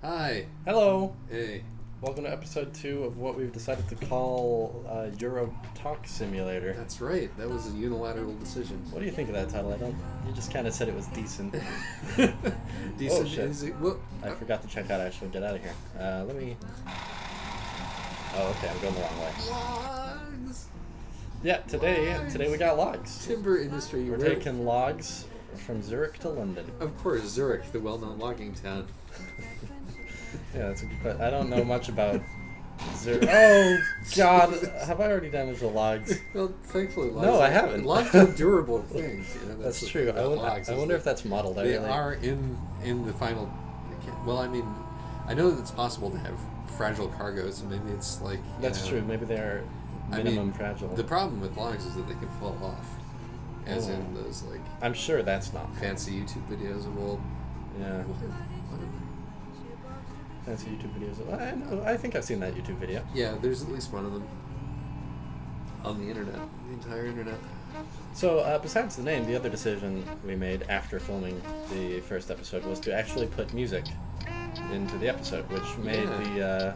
Hi. Hello. Hey. Welcome to episode 2 of what we've decided to call Euro Talk Simulator. That's right. That was a unilateral decision. What do you think of that title? You just kind of said it was decent. Decent. Oh, shit. Is it, well, I forgot to check out actually. Get out of here. Let me... Oh, okay. I'm going the wrong way. logs. Yeah, today we got logs. Timber industry. We're taking logs from Zurich to London. Of course, Zurich, the well-known logging town. Yeah, that's a good question. I don't know much about Zurich. Oh, God. Have I already damaged the logs? Well, thankfully, logs. No, I haven't. Logs are durable things. You know, That's the true. thing about I logs is wonder that if that's modeled. They are in the final. Well, I mean, I know that it's possible to have fragile cargoes, and maybe it's like. That's true. Maybe they're minimum fragile. The problem with logs is that they can fall off, as in those like. I'm sure that's not fancy YouTube videos of old. Yeah. Fancy YouTube videos. I think I've seen that YouTube video. Yeah, there's at least one of them on the internet, the entire internet. So, besides the name, the other decision we made after filming the first episode was to actually put music into the episode, which made the...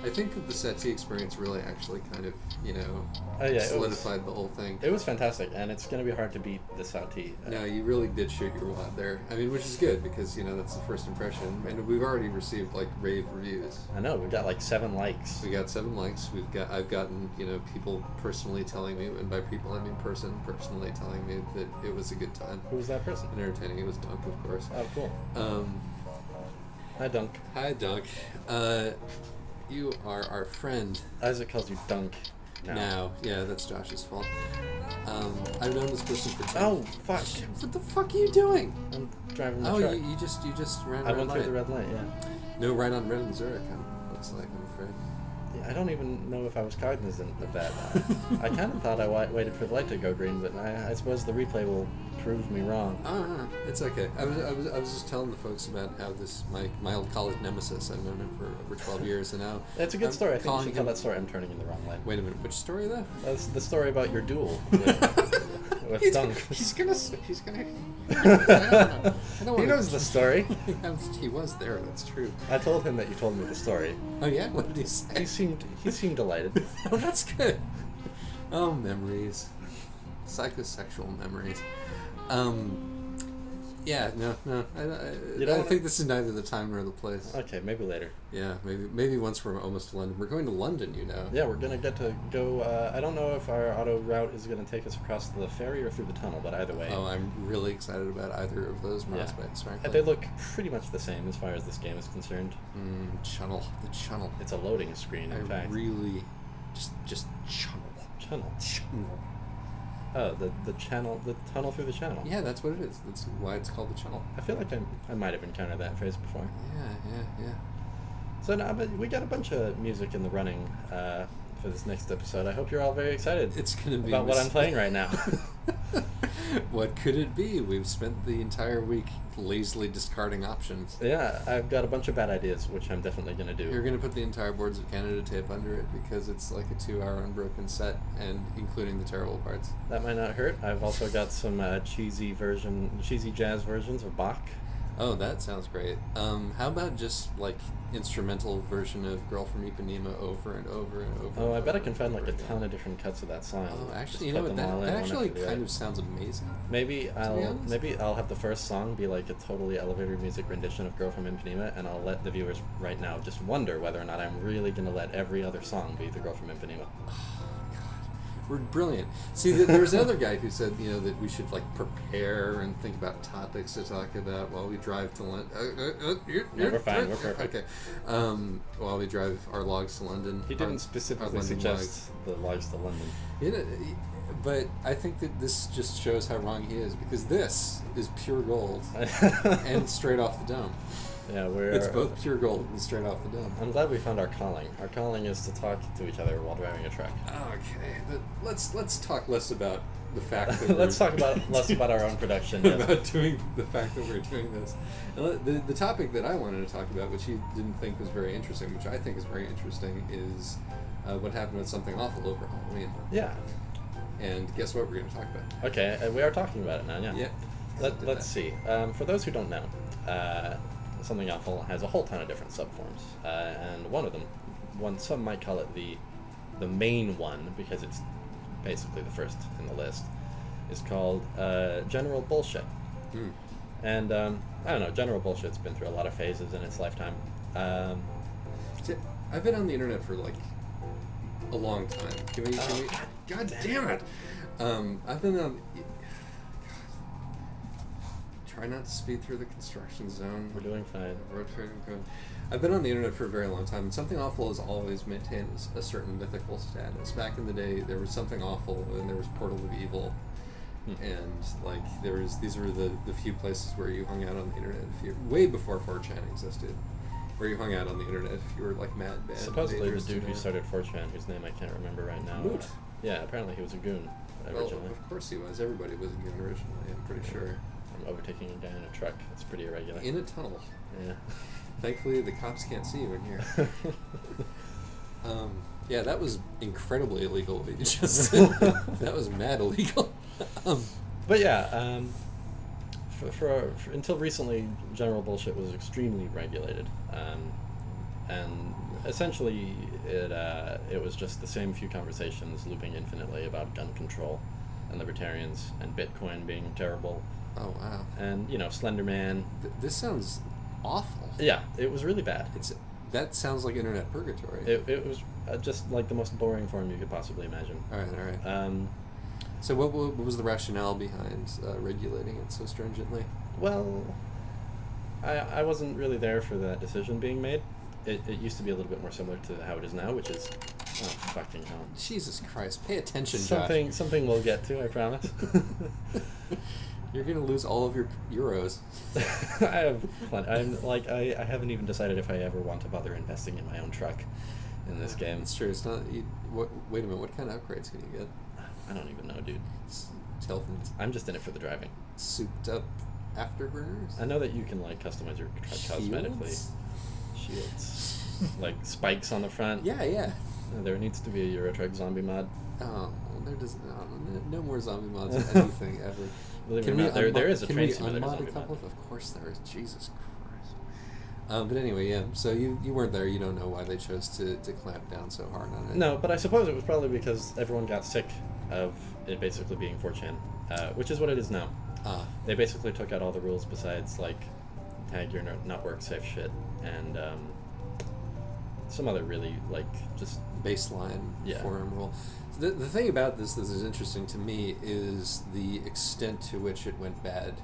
I think that the settee experience really actually kind of, solidified the whole thing. It was fantastic, and it's going to be hard to beat the settee. No, you really did shoot your wad there. I mean, which is good, because, that's the first impression. And we've already received, rave reviews. I know, we got, 7 likes. We got 7 likes. I've gotten, people personally telling me, and by people I mean personally telling me that it was a good time. Who was that person? And entertaining. It was Dunk, of course. Oh, cool. Hi, Dunk. Hi, Dunk. You are our friend. Isaac calls you Dunk now. Yeah, that's Josh's fault. I've known this person for 10 Oh, fuck. What the fuck are you doing? I'm driving the truck. Oh, you just ran I red went light. through the red light, yeah. No right on red in Zurich, looks like, I'm afraid. Yeah, I don't even know if I was cognizant of that. I kind of thought I waited for the light to go green, but I suppose the replay will prove me wrong. Oh, no, it's okay. I was just telling the folks about how my old college nemesis, I've known him for over 12 years, and now... That's a good story. I think you should tell him... that story. I'm turning in the wrong light. Wait a minute, which story, though? That's the story about your duel with Dunk. He's gonna... I don't He knows the story. He was there, that's true. I told him that you told me the story. Oh, yeah? What did he say? He seemed delighted. Oh, that's good. Oh, memories. Psychosexual memories. Yeah, no. I don't think this is neither the time nor the place. Okay, maybe later. Yeah, maybe once we're almost to London. We're going to London, Yeah, we're going to get to go... I don't know if our auto route is going to take us across the ferry or through the tunnel, but either way. Oh, I'm really excited about either of those prospects, frankly. They look pretty much the same as far as this game is concerned. Channel. The channel. It's a loading screen, in fact. Really... Just channel. Channel. Oh, the channel, the tunnel through the channel. Yeah, that's what it is. That's why it's called the channel. I feel like I might have encountered that phrase before. Yeah. So now, but we got a bunch of music in the running for this next episode. I hope you're all very excited. It's gonna be about what I'm playing right now. What could it be? We've spent the entire week lazily discarding options. Yeah, I've got a bunch of bad ideas, which I'm definitely going to do. You're going to put the entire Boards of Canada tape under it because it's like a 2-hour unbroken set, and including the terrible parts. That might not hurt. I've also got some cheesy jazz versions of Bach. Oh, that sounds great. How about just instrumental version of Girl from Ipanema over and over and over? Oh, I bet I can find a ton of different cuts of that song. Oh, actually, you know what? That actually kind of sounds amazing. Maybe I'll have the first song be a totally elevator music rendition of Girl from Ipanema, and I'll let the viewers right now just wonder whether or not I'm really going to let every other song be the Girl from Ipanema. We're brilliant. See, there was another guy who said, that we should prepare and think about topics to talk about while we drive to London. No, we're fine. We're perfect. Okay. While we drive our logs to London. He didn't specifically suggest the logs to London. But I think that this just shows how wrong he is, because this is pure gold and straight off the dome. Yeah, it's both pure gold and straight off the dome. I'm glad we found our calling. Our calling is to talk to each other while driving a truck. Okay, let's talk less about the fact that let's talk less about our own production. Yes. About doing the fact that we're doing this. The topic that I wanted to talk about, which he didn't think was very interesting, which I think is very interesting, is what happened with Something Awful over Halloween. Yeah. And guess what we're going to talk about? Okay, we are talking about it now. Yeah. Yeah. Let's see. For those who don't know. Something Awful has a whole ton of different subforms, and one of them, some might call it the main one because it's basically the first in the list, is called General Bullshit. And I don't know, General Bullshit's been through a lot of phases in its lifetime. I've been on the internet for like a long time. Can we God damn it! I've been on. Try not to speed through the construction zone. We're doing fine. I've been on the internet for a very long time, and Something Awful has always maintained a certain mythical status. Back in the day, there was Something Awful, and there was Portal of Evil, and like these were the few places where you hung out on the internet. Way before 4chan existed, where you hung out on the internet if you were like mad bad. Supposedly the dude who started 4chan, whose name I can't remember right now. Moot. Yeah, apparently he was a goon originally. Well, of course he was. Everybody was a goon originally, I'm pretty sure. I'm overtaking a guy in a truck. That's pretty irregular. In a tunnel. Yeah. Thankfully, the cops can't see you in here. Yeah, that was incredibly illegal what you just did. That was mad illegal. But yeah, for until recently, General Bullshit was extremely regulated, and essentially it was just the same few conversations looping infinitely about gun control, and libertarians, and Bitcoin being terrible. Oh wow! And Slender Man. This sounds awful. Yeah, it was really bad. That sounds like internet purgatory. It was just like the most boring form you could possibly imagine. All right. So what was the rationale behind regulating it so stringently? Well, I wasn't really there for that decision being made. It used to be a little bit more similar to how it is now, which is fucking hell. Jesus Christ! Pay attention, Josh. Something we'll get to, I promise. You're gonna lose all of your euros. I have plenty. I haven't even decided if I ever want to bother investing in my own truck in this game. It's true. It's not. Wait a minute. What kind of upgrades can you get? I don't even know, dude. Telfins. I'm just in it for the driving. Souped up afterburners. I know that you can customize your truck cosmetically. Shields. Like spikes on the front. Yeah. There needs to be a Euro Truck zombie mod. Oh, there does no more zombie mods or anything ever. Believe it or not, there is a train simulator zombie mod. Of course there is. Jesus Christ. But anyway, yeah. So you weren't there. You don't know why they chose to clamp down so hard on it. No, but I suppose it was probably because everyone got sick of it basically being 4chan, which is what it is now. They basically took out all the rules besides tag your not work safe shit and some other really just baseline forum rule. The thing about this that is interesting to me is the extent to which it went bad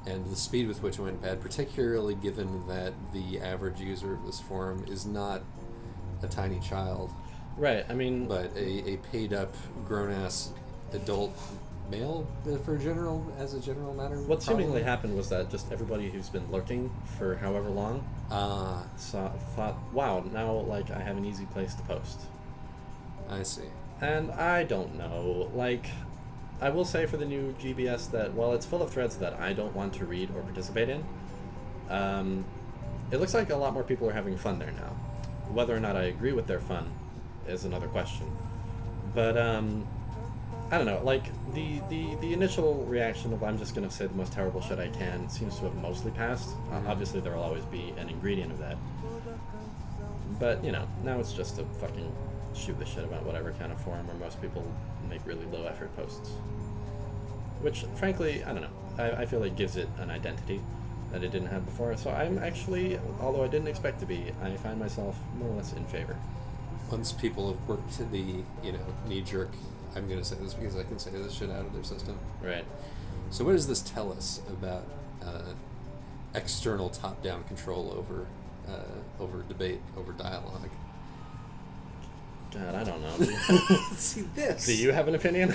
and the speed with which it went bad, particularly given that the average user of this forum is not a tiny child. Right, I mean... But a paid-up, grown-ass adult male as a general matter. What seemingly happened was that just everybody who's been lurking for however long thought, wow, now I have an easy place to post. I see. And I don't know, I will say for the new GBS that while it's full of threads that I don't want to read or participate in, it looks like a lot more people are having fun there now. Whether or not I agree with their fun is another question. But I don't know, the initial reaction of I'm just going to say the most terrible shit I can seems to have mostly passed. Obviously there will always be an ingredient of that. But, now it's just a fucking shoot the shit about whatever kind of forum where most people make really low effort posts. Which, frankly, I don't know. I feel gives it an identity that it didn't have before. So I'm actually, although I didn't expect to be, I find myself more or less in favor. Once people have worked to the, knee-jerk, I'm going to say this because I can say this shit out of their system. Right. So what does this tell us about external top-down control over debate, over dialogue? God, I don't know. See this. Do you have an opinion?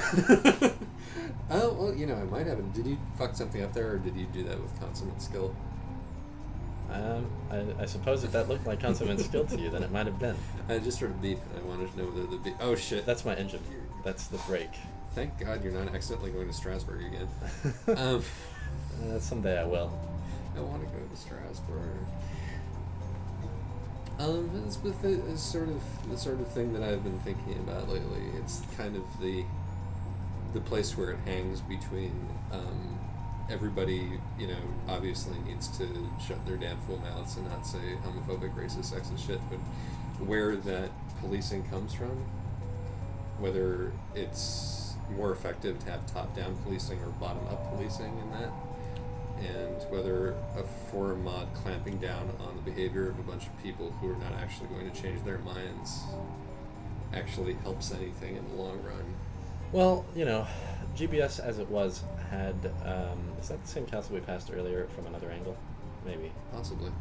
Oh, well, I might have. Did you fuck something up there, or did you do that with consummate skill? I suppose if that looked like consummate skill to you, then it might have been. I just heard a beep, and I wanted to know whether the beep... Oh, shit. That's my engine. That's the brake. Thank God you're not accidentally going to Strasbourg again. Someday I will. I want to go to Strasbourg. It's with the sort of thing that I've been thinking about lately. It's kind of the place where it hangs between everybody, obviously needs to shut their damn fool mouths and not say homophobic, racist, sexist shit, but where that policing comes from, whether it's more effective to have top-down policing or bottom-up policing in that, and whether a forum mod clamping down on the behavior of a bunch of people who are not actually going to change their minds actually helps anything in the long run. Well, GBS as it was had, is that the same castle we passed earlier from another angle? Maybe. Possibly.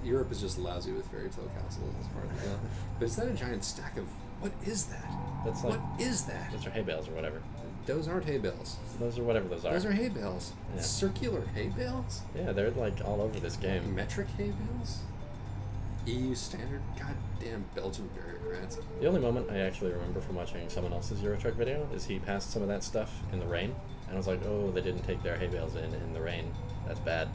Europe is just lousy with fairy tale castles as far as I know. But is that a giant stack of... What is that? That's like, what is that? Those are hay bales or whatever. Those aren't hay bales. Those are whatever those are. Those are hay bales. Yeah. Circular hay bales? Yeah, they're like all over this game. Metric hay bales? EU standard? Goddamn Belgian bureaucrats. The only moment I actually remember from watching someone else's Eurotruck video is he passed some of that stuff in the rain, and I was like, oh, they didn't take their hay bales in the rain. That's bad.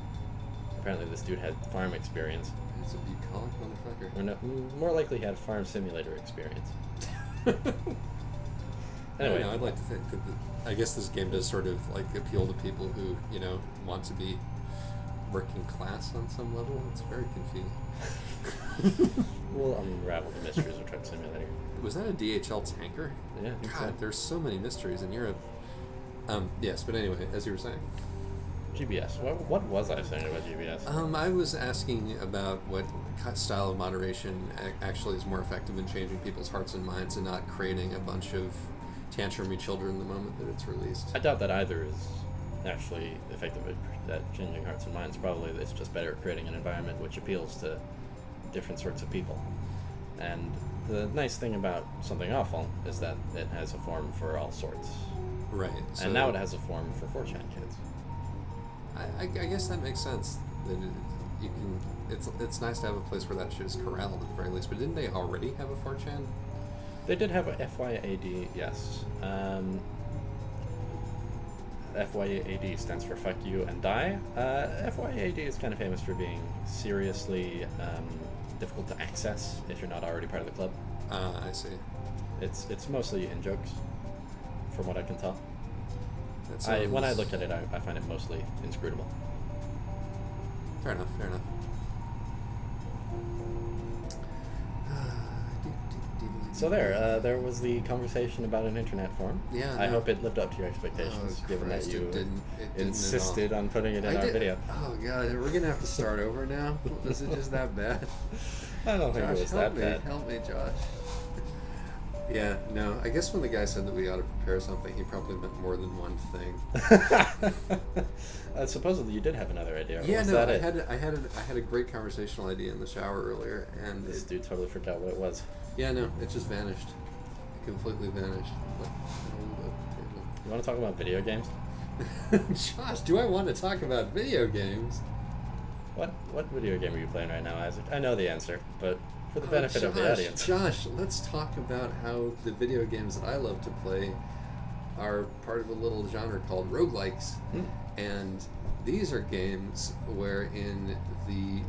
Apparently this dude had farm experience. He's a bucolic motherfucker. Or no, more likely he had farm simulator experience. Anyway, I'd like to think that I guess this game does sort of like appeal to people who, want to be working class on some level. It's very confusing. We'll unravel the mysteries of Truck Simulator. Was that a DHL tanker? Yeah, I think God, so. there's so many mysteries in Europe. Yes, but anyway, as you were saying. GBS. What was I saying about GBS? I was asking about what style of moderation actually is more effective in changing people's hearts and minds and not creating a bunch of tantrumy children the moment that it's released. I doubt that either is actually effective at changing hearts and minds. Probably it's just better at creating an environment which appeals to different sorts of people. And the nice thing about Something Awful is that it has a form for all sorts. Right. So and now it has a form for 4chan kids. I guess that makes sense. That you can. It's nice to have a place where that shit is corralled at the very least. But didn't they already have a 4chan? They did have a FYAD, yes. FYAD stands for Fuck You and Die. FYAD is kind of famous for being seriously difficult to access if you're not already part of the club. I see. It's mostly in jokes, from what I can tell. When I look at it, I find it mostly inscrutable. Fair enough. So there was the conversation about an internet forum. Yeah. I hope it lived up to your expectations, given that you it insisted on putting it in our video. Oh god, we're gonna have to start over now. Was it just that bad? I don't think it was that bad. Help me, Josh. Yeah, no. I guess when the guy said that we ought to prepare something, he probably meant more than one thing. Supposedly, you did have another idea. Yeah, was no. That I had a great conversational idea in the shower earlier, and this dude totally forgot what it was. Yeah, no, it just vanished. It completely vanished. You want to talk about video games? Josh, do I want to talk about video games? What video game are you playing right now, Isaac? I know the answer, but for the benefit of the audience. Josh, let's talk about how the video games that I love to play are part of a little genre called roguelikes. And these are games wherein the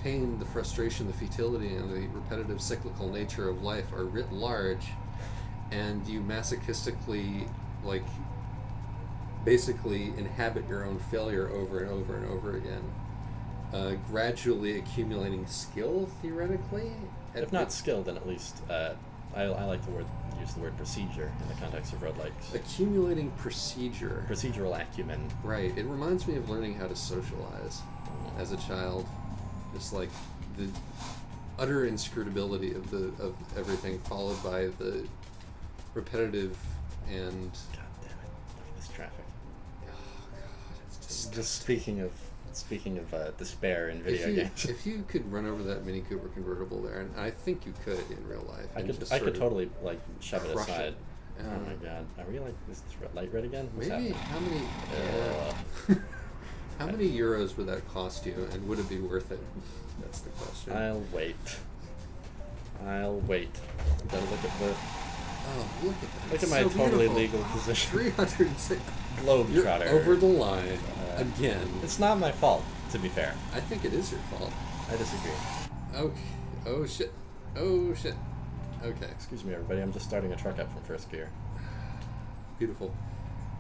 pain, the frustration, the futility, and the repetitive cyclical nature of life are writ large, and you masochistically, basically inhabit your own failure over and over and over again, gradually accumulating skill, theoretically. If not skill, then at least I like to use the word procedure in the context of roguelikes. Accumulating procedure. Procedural acumen. Right. It reminds me of learning how to socialize as a child. Just like the utter inscrutability of everything, followed by the repetitive and... God damn it! Look at this traffic. Oh god, it's disgusting. Just speaking of despair in video games. If you could run over that Mini Cooper convertible there, and I think you could in real life, I could totally shove it aside. It. Oh my god! Are we is this light red again? What's maybe happening? how many? How many euros would that cost you, and would it be worth it? That's the question. I'll wait. You gotta look at the... Oh, look at that. Look it's at my so totally beautiful. legal position. 306. Globetrotter. You're over the line. Again. It's not my fault, to be fair. I think it is your fault. I disagree. Okay. Oh, shit. Okay. Excuse me, everybody. I'm just starting a truck up from first gear. Beautiful.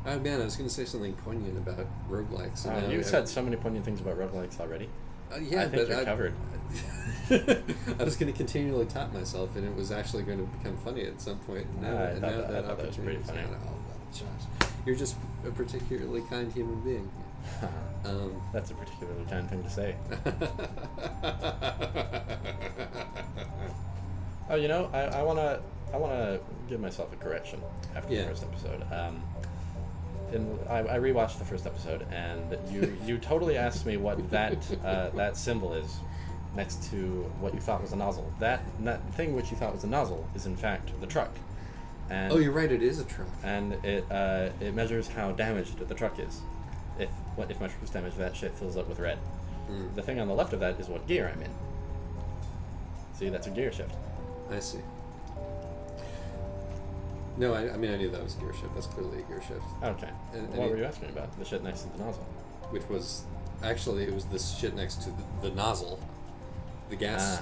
Oh man, I was going to say something poignant about roguelikes. And You said so many poignant things about roguelikes already. Yeah, I think you're covered. I was going to continually top myself, and it was actually going to become funny at some point. I thought that was pretty funny. Josh, you're just a particularly kind human being. That's a particularly kind thing to say. Oh, you know, I wanna give myself a correction after the first episode. I rewatched the first episode, and you totally asked me what that symbol is next to what you thought was a nozzle. That thing which you thought was a nozzle is in fact the truck. And, oh, you're right. It is a truck. And it measures how damaged the truck is. If my truck is damaged, that shit fills up with red. The thing on the left of that is what gear I'm in. See, that's a gear shift. I see. No, I mean I knew that was a gear shift. That's clearly a gear shift. Okay. What were you asking about? The shit next to the nozzle. Which was actually it was this shit next to the nozzle, the gas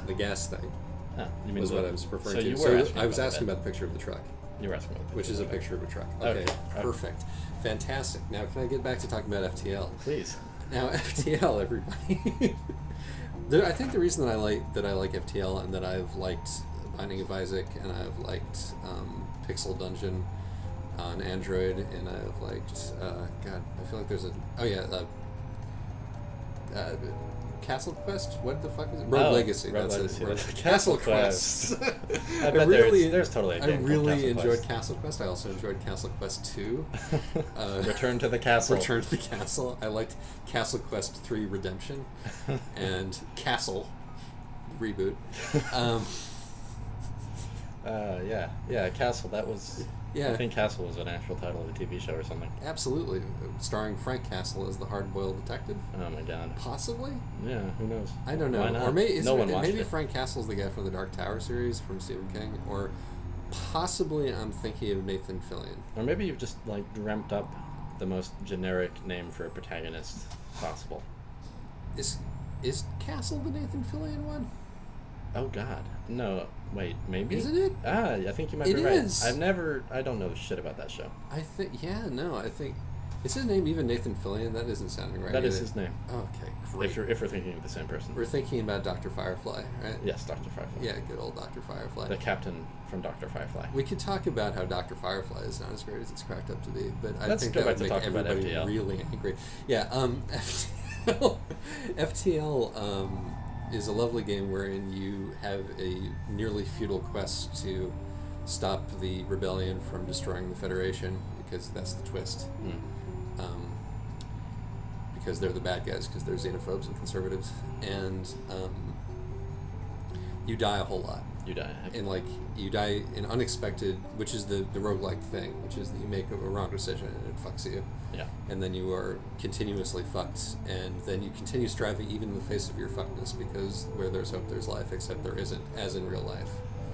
thing. Oh, you mean was what I was referring to. You were asking I was asking about the picture of the truck. You were asking about which is a picture of a truck. Okay. Perfect, fantastic. Now can I get back to talking about FTL? Please. Now FTL, everybody. I think the reason that I like FTL and that I've liked Binding of Isaac and I've liked Pixel Dungeon on Android and I've liked God, I feel like there's Castle Quest? What the fuck is it? Rogue Legacy. Rogue that's Legacy. it. Castle Quest. I bet there's totally a game I really called enjoyed Quest. Castle Quest. I also enjoyed Castle Quest 2. Return to the Castle. Return to the Castle. I liked Castle Quest 3 Redemption and Castle reboot. Yeah, Castle. That was. Yeah. I think Castle was an actual title of a TV show or something. Absolutely, starring Frank Castle as the hard-boiled detective. Oh my god. Possibly. Yeah, who knows? I don't know. Why not? Or maybe it. Frank Castle's the guy from the Dark Tower series from Stephen King, or possibly I'm thinking of Nathan Fillion. Or maybe you've just dreamt up the most generic name for a protagonist possible. Is Castle the Nathan Fillion one? Oh god, no. Wait, maybe? Isn't it? I think you might be right. It is. I don't know shit about that show. I think is his name even Nathan Fillion? That isn't sounding right. That is his name. Okay, great. If we're thinking of the same person. We're thinking about Dr. Firefly, right? Yes, Dr. Firefly. Yeah, good old Dr. Firefly. The captain from Dr. Firefly. We could talk about how Dr. Firefly is not as great as it's cracked up to be, but I Let's think go that back would to make talk about everybody FTL. really angry. Yeah, FTL is a lovely game wherein you have a nearly futile quest to stop the rebellion from destroying the Federation, because that's the twist. Because they're the bad guys, because they're xenophobes and conservatives, and you die a whole lot. You die. And you die in unexpected, which is the roguelike thing, which is that you make a wrong decision and it fucks you. Yeah. And then you are continuously fucked, and then you continue striving even in the face of your fuckedness, because where there's hope there's life, except there isn't, as in real life.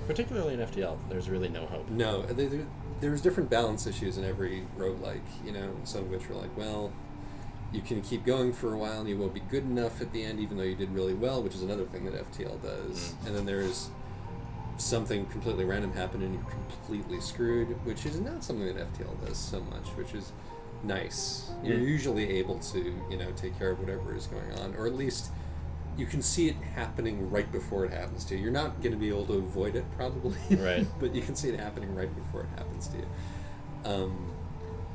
Particularly in FTL, there's really no hope. No, there's different balance issues in every roguelike, some of which are like, well, you can keep going for a while and you won't be good enough at the end, even though you did really well, which is another thing that FTL does. And then there's something completely random happen and you're completely screwed, which is not something that FTL does so much, which is nice. You're usually able to, take care of whatever is going on, or at least you can see it happening right before it happens to you. You're not going to be able to avoid it, probably, right? But you can see it happening right before it happens to you.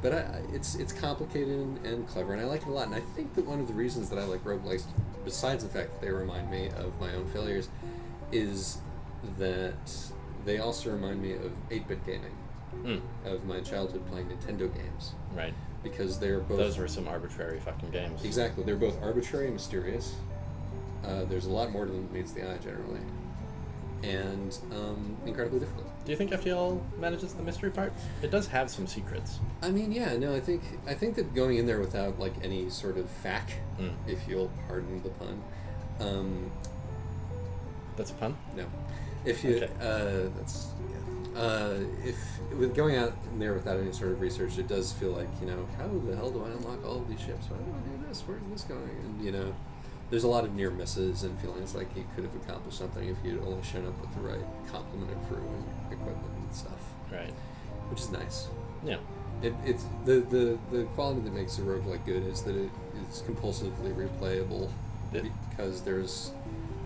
But it's complicated and clever, and I like it a lot. And I think that one of the reasons that I like roguelikes, besides the fact that they remind me of my own failures, is that they also remind me of 8-bit gaming, of my childhood playing Nintendo games. Right. Because they're both... Those were some arbitrary fucking games. Exactly. They're both arbitrary and mysterious. There's a lot more to them than meets the eye, generally. And incredibly difficult. Do you think FTL manages the mystery part? It does have some secrets. I mean, yeah, no, I think that going in there without any sort of fact, if you'll pardon the pun. That's a pun? No. If you that's if with going out in there without any sort of research, it does feel like, how the hell do I unlock all of these ships? Why do I do this? Where's this going? And there's a lot of near misses and feelings like you could have accomplished something if you'd only shown up with the right complement of crew and equipment and stuff. Right. Which is nice. Yeah. It's the quality that makes a roguelike good is that it's compulsively replayable because there's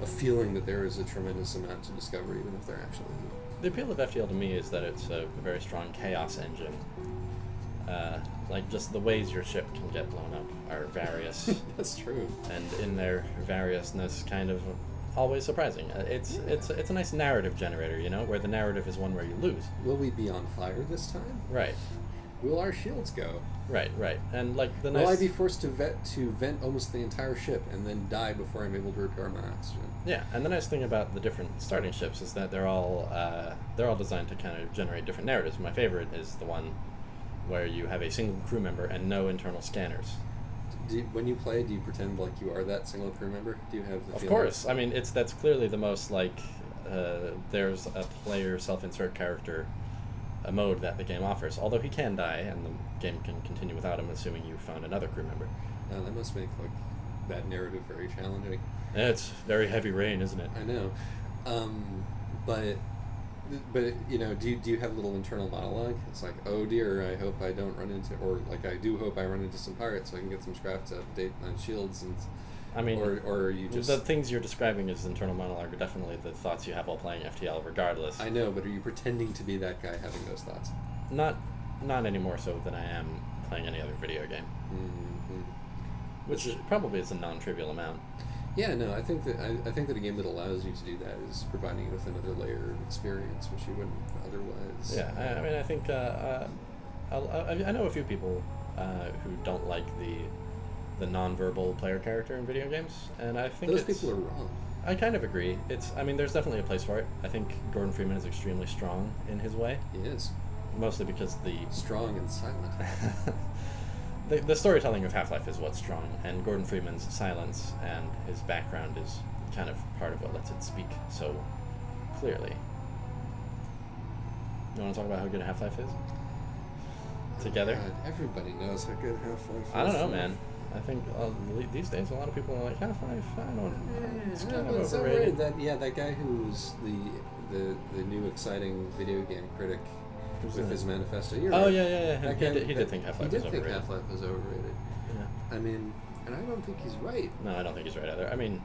a feeling that there is a tremendous amount to discover, even if there actually isn't. The appeal of FTL to me is that it's a very strong chaos engine. Like, just the ways your ship can get blown up are various. That's true. And in their variousness, kind of always surprising. It's a nice narrative generator, you know, where the narrative is one where you lose. Will we be on fire this time? Right. Will our shields go? Right. And like the nice. Will I be forced to vent almost the entire ship and then die before I'm able to repair my oxygen? Yeah, and the nice thing about the different starting ships is that they're all designed to kind of generate different narratives. My favorite is the one where you have a single crew member and no internal scanners. When you play, do you pretend like you are that single crew member? Do you have the Of feeling? course. I mean, that's clearly the most, like, there's a player self-insert character mode that the game offers. Although he can die, and the game can continue without him, assuming you found another crew member. That must make, like, that narrative very challenging. And it's very heavy rain, isn't it? I know. But you know, do you have a little internal monologue? It's like, oh dear, I hope I don't run into, or like I do hope I run into some pirates so I can get some scrap to update my shields, and I mean, or are you just the things you're describing as internal monologue are definitely the thoughts you have while playing FTL, regardless. I know, but are you pretending to be that guy having those thoughts? Not any more so than I am playing any other video game. Mm-hmm. Which probably is a non-trivial amount. Yeah, no, I think that a game that allows you to do that is providing you with another layer of experience which you wouldn't otherwise. Yeah, I mean, I think I know a few people who don't like the non-verbal player character in video games, and I think those people are wrong. I kind of agree. I mean, there's definitely a place for it. I think Gordon Freeman is extremely strong in his way. He is. Mostly because strong and silent. The storytelling of Half-Life is what's strong, and Gordon Freeman's silence and his background is kind of part of what lets it speak so clearly. You want to talk about how good Half-Life is? Together? God, everybody knows how good Half-Life is. I don't know, man. I think these days a lot of people are like, Half-Life, I don't. It's kind of overrated. That guy who's the new exciting video game critic with his manifesto. Yeah. He did think Half-Life was overrated. He did think Half-Life was overrated. Yeah. I mean, and I don't think he's right. No, I don't think he's right either. I mean,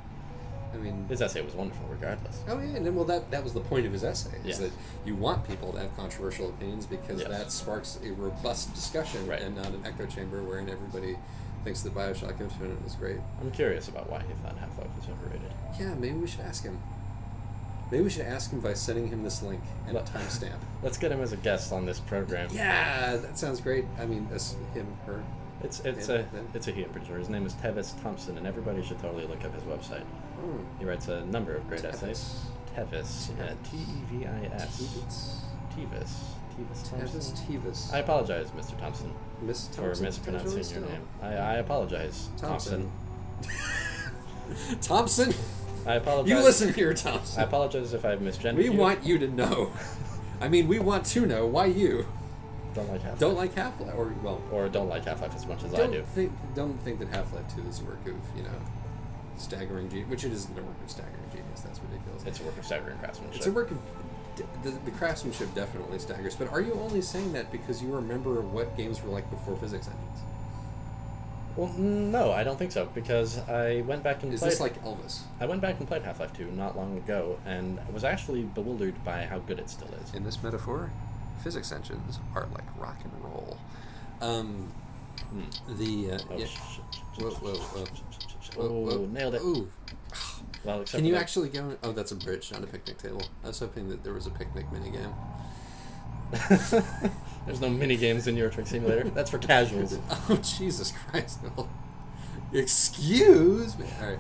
his essay was wonderful regardless. Oh yeah, and then, well, that was the point of his essay, is Yes. that you want people to have controversial opinions because Yes. that sparks a robust discussion, Right. and not an echo chamber wherein everybody thinks that Bioshock Infinite is great. I'm curious about why he thought Half-Life was overrated. Yeah, maybe we should ask him. Maybe we should ask him by sending him this link and a timestamp. Let's get him as a guest on this program. Yeah, that sounds great. I mean, him, her. It's a he, I'm pretty sure. His name is Tevis Thompson, and everybody should totally look up his website. He writes a number of great essays. Tevis, T-E-V-I-S. Tevis Thompson. I apologize, Mr. Thompson, for mispronouncing your name. I apologize, Thompson. Thompson? I apologize. You listen here, Thompson. I apologize if I've misgendered we you. We want you to know. I mean, we want to know. Why you? Don't like Half-Life. Don't like Half-Life, or don't like Half-Life as much as I do. Don't think that Half-Life 2 is a work of, staggering genius, which it isn't a work of staggering genius. That's ridiculous. It's a work of staggering craftsmanship. It's a work of the craftsmanship definitely staggers. But are you only saying that because you remember what games were like before physics engines? Well, no, I don't think so, because I went back and played... Is this like Elvis? I went back and played Half-Life 2 not long ago, and was actually bewildered by how good it still is. In this metaphor, physics engines are like rock and roll. Whoa, nailed it. Ooh. Well, Can you actually go... Oh, that's a bridge, not a picnic table. I was hoping that there was a picnic minigame. There's no mini games in Euro Truck Simulator. That's for casuals. Oh, Jesus Christ. No. Excuse me. All right.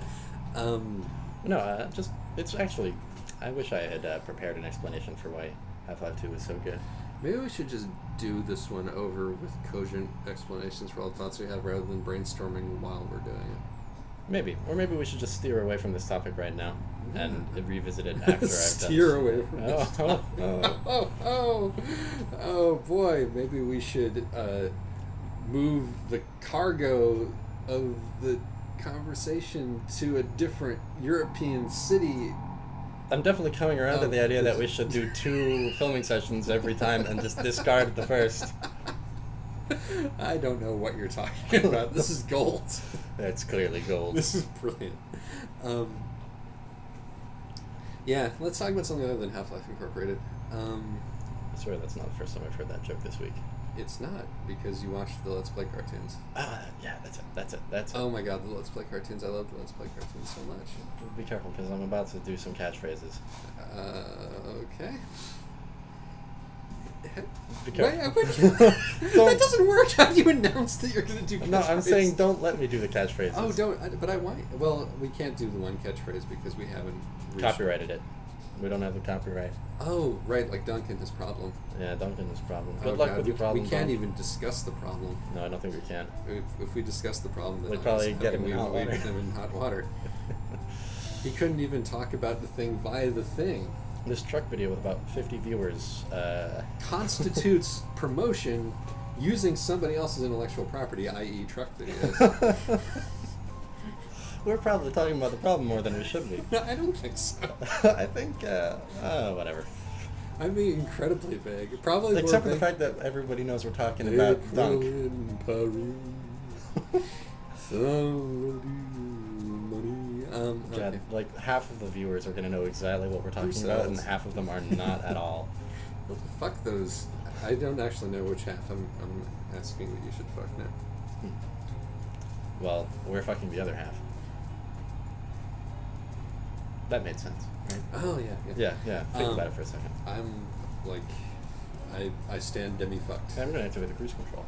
No, it's actually... I wish I had prepared an explanation for why Half-Life 2 was so good. Maybe we should just do this one over with cogent explanations for all the thoughts we have rather than brainstorming while we're doing it. Maybe. Or maybe we should just steer away from this topic right now and revisit it after I've done steer away from this topic. Oh. Oh, boy. Maybe we should move the cargo of the conversation to a different European city. I'm definitely coming around to the idea that we should do 2 filming sessions every time and just discard the first. I don't know what you're talking about. This is gold. That's clearly gold. This is brilliant. Yeah, let's talk about something other than Half-Life Incorporated. I swear that's not the first time I've heard that joke this week. It's not, because you watched the Let's Play cartoons. Yeah, that's it. Oh my god, the Let's Play cartoons. I love the Let's Play cartoons so much. Be careful, because I'm about to do some catchphrases. Okay. Be careful. That doesn't work. How do you announce that you're going to do catchphrases? No, I'm saying don't let me do the catchphrases. Oh, don't. But I might. Well, we can't do the one catchphrase because we haven't copyrighted it. We don't have the copyright. Oh, right, like Duncan, his problem. Yeah, Duncan, his problem. Good luck with your problem. We can't even discuss the problem. No, I don't think we can. If we discuss the problem, then we'd probably get him in hot water. He couldn't even talk about the thing via the thing. This truck video with about 50 viewers constitutes promotion using somebody else's intellectual property, i.e. truck videos. We're probably talking about the problem more than we should be. No, I don't think so. I think, whatever. I'm being incredibly vague. Probably except for the fact that everybody knows we're talking about Dunk. Okay. Like half of the viewers are going to know exactly what we're talking about, and half of them are not at all. Well, fuck those. I don't actually know which half I'm asking that you should fuck now. Well, we're fucking the other half. That made sense, right? Oh, yeah. Think about it for a second. I'm, like, I stand demi-fucked. I'm going to activate the cruise control.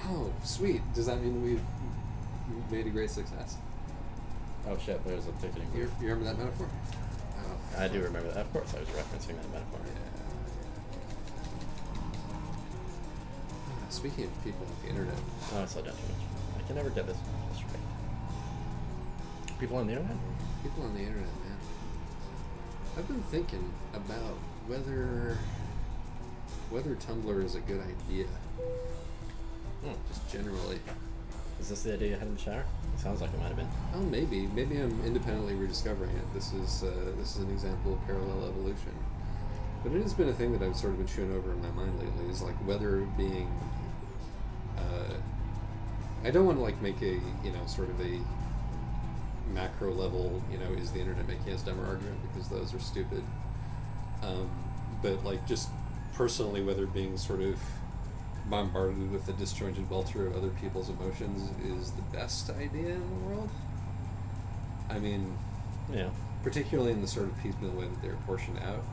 Oh, sweet. Does that mean we've made a great success? Oh, shit, there's a ticketing. You remember that metaphor? Oh, I do remember that. Of course, I was referencing that metaphor. Yeah. Speaking of people on the internet. Oh, I slowed down too much. I can never get this just right. People on the internet? People on the internet, man. I've been thinking about whether Tumblr is a good idea. Just generally. Is this the idea you had in the shower? It sounds like it might have been. Oh, maybe. Maybe I'm independently rediscovering it. This is an example of parallel evolution. But it has been a thing that I've sort of been chewing over in my mind lately, is like whether being... I don't want to like make a, sort of a macro level, is the internet making us dumber argument, because those are stupid. But like just personally, whether being sort of bombarded with a disjointed welter of other people's emotions is the best idea in the world. I mean, yeah, particularly in the sort of piecemeal way that they're portioned out.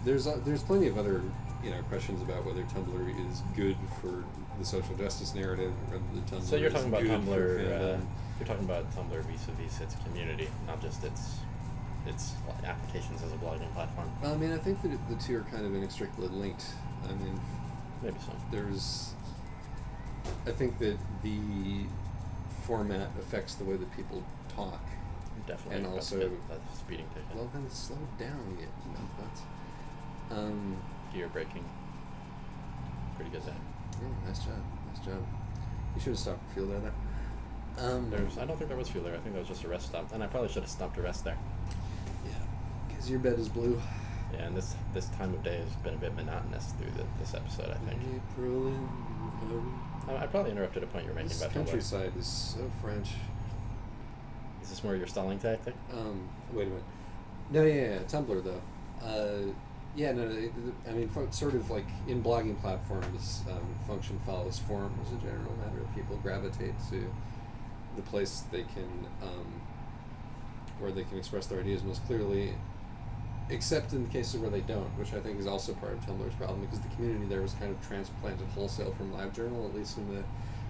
There's plenty of other questions about whether Tumblr is good for the social justice narrative, or whether the Tumblr. So you're talking about is good Tumblr. for You're talking about Tumblr vis-a-vis its community, not just its applications as a blogging platform. Well, I mean, I think that the two are kind of inextricably linked. I mean, maybe so. I think that the format affects the way that people talk. Definitely. And also a speeding ticket. Well, then slow down, you know. Gear braking. Pretty good there. Oh, nice job. You should have stopped for fuel there. I don't think there was fuel there. I think that was just a rest stop, and I probably should have stopped to rest there. Yeah, because your bed is blue. Yeah, and this time of day has been a bit monotonous through this episode, I think. April in I probably interrupted a point you were making about Tumblr. This countryside is so French. Is this more your stalling tactic? Wait a minute. No, yeah, Tumblr though. I mean, sort of like in blogging platforms, function follows form as a general matter. People gravitate to the place they can, where they can express their ideas most clearly, except in the cases where they don't, which I think is also part of Tumblr's problem, because the community there was kind of transplanted wholesale from LiveJournal, at least in the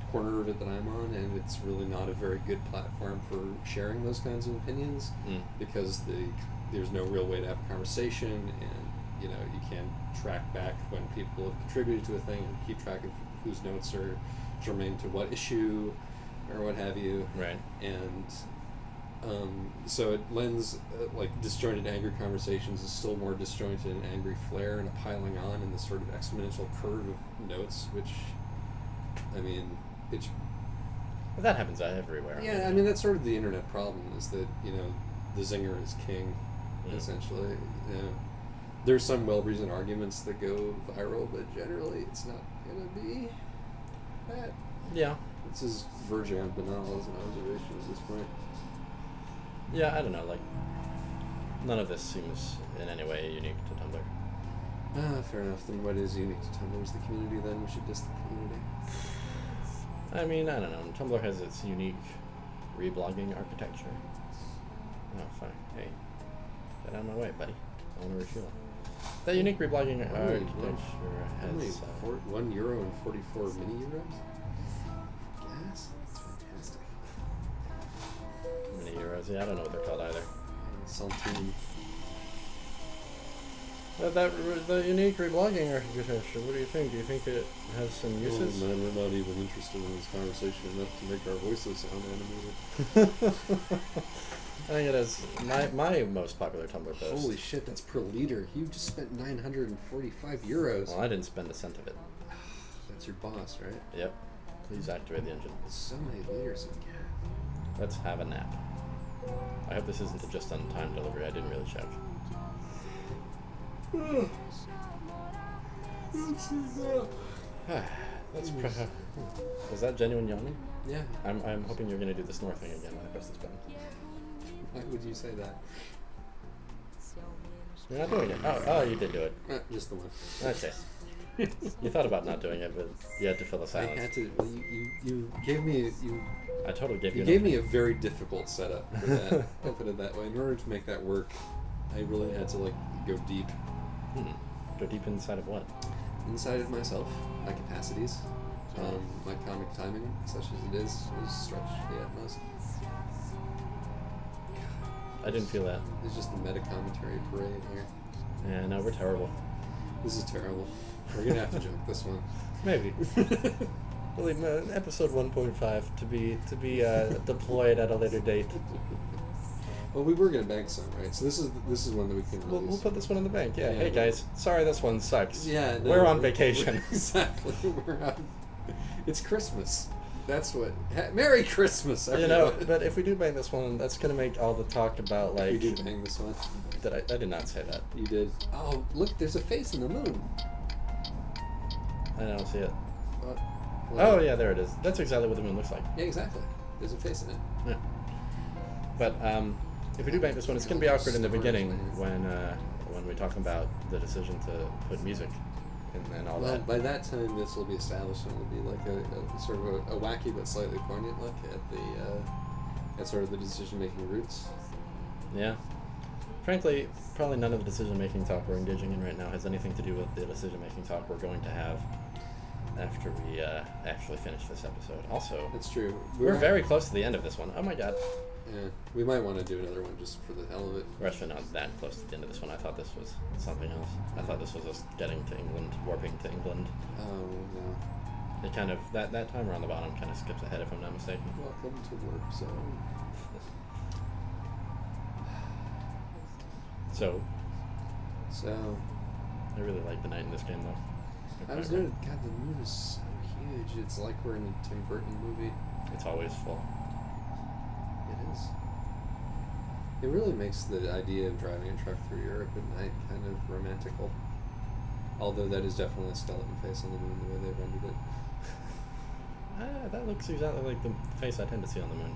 corner of it that I'm on, and it's really not a very good platform for sharing those kinds of opinions, because there's no real way to have a conversation, and you can't track back when people have contributed to a thing, and keep track of whose notes are germane to what issue or what have you. Right. And so it lends like disjointed angry conversations is still more disjointed and angry flair and a piling on in this sort of exponential curve of notes, which I mean it's But that happens everywhere. yeah, I mean that's sort of the internet problem, is that the zinger is king, essentially. There's some well-reasoned arguments that go viral, but generally it's not gonna be that. Yeah. It's as verging banal as an observation at this point. Yeah, I don't know, like, none of this seems in any way unique to Tumblr. Fair enough. Then what is unique to Tumblr is the community, then? We should diss the community. I mean, I don't know. Tumblr has its unique reblogging architecture. Oh, fine. Hey, get out of my way, buddy. I want to refuel. That unique reblogging architecture has... €1.44 mini euros? Gas? That's fantastic. Mini euros, yeah, I don't know what they're called either. Saltine. The unique reblogging architecture, what do you think? Do you think it has some uses? Oh man, we're not even interested in this conversation enough to make our voices sound animated. I think it is my most popular Tumblr post. Holy shit, that's per liter. You just spent €945. Well, I didn't spend a cent of it. That's your boss, right? Yep. Please activate the engine. So many liters of gas. Let's have a nap. I hope this isn't just on time delivery. I didn't really check. Was that genuine yawning? Yeah. I'm hoping you're going to do the snore thing again when I press this button. Why would you say that? You're not doing it. Oh, you did do it. Just the one. Okay. You thought about not doing it, but you had to fill the silence. I had to. Well, you gave me I totally gave you. You gave me a very difficult setup for that. I'll put it that way. In order to make that work, I really had to go deep. Go deep inside of what? Inside of myself, my capacities, my comic timing, such as it is stretched to the utmost. I didn't feel that. It's just the meta commentary parade here. Yeah, no, we're terrible. This is terrible. We're gonna have to jump this one. Maybe. Well, episode 1.5 to be deployed at a later date. Well, we were gonna bank some, right? So this is one that we can release. We'll put this one in the bank. Yeah. Hey guys, sorry this one sucks. Yeah. No, we're on vacation. Exactly. We're on. It's Christmas. That's what. Merry Christmas, everyone. You know, but if we do bang this one, that's gonna make all the talk about like. We did bang this one. I did not say that. You did. Oh, look! There's a face in the moon. I don't see it. What? Oh yeah, there it is. That's exactly what the moon looks like. Yeah, exactly. There's a face in it. Yeah. But if we do bank this one, it's gonna be awkward in the beginning when we talk about the decision to put music and all that. By that time, this will be established, and it'll be like a sort of a wacky but slightly poignant look at sort of the decision-making roots. Yeah. Frankly, probably none of the decision-making talk we're engaging in right now has anything to do with the decision-making talk we're going to have after we actually finish this episode. Also, that's true. We're very close to the end of this one. Oh my god. Yeah, we might want to do another one just for the hell of it. We're actually not that close to the end of this one. I thought this was something else. I thought this was us getting to England, warping to England. Oh, no. It kind of, that timer on the bottom kind of skips ahead if I'm not mistaken. Welcome to Warp Zone. So, I really like the night in this game though. I was noting, God, the moon is so huge. It's like we're in a Tim Burton movie. It's always full. It is. It really makes the idea of driving a truck through Europe at night kind of romantical. Although that is definitely a skeleton face on the moon, the way they rendered it. That looks exactly like the face I tend to see on the moon.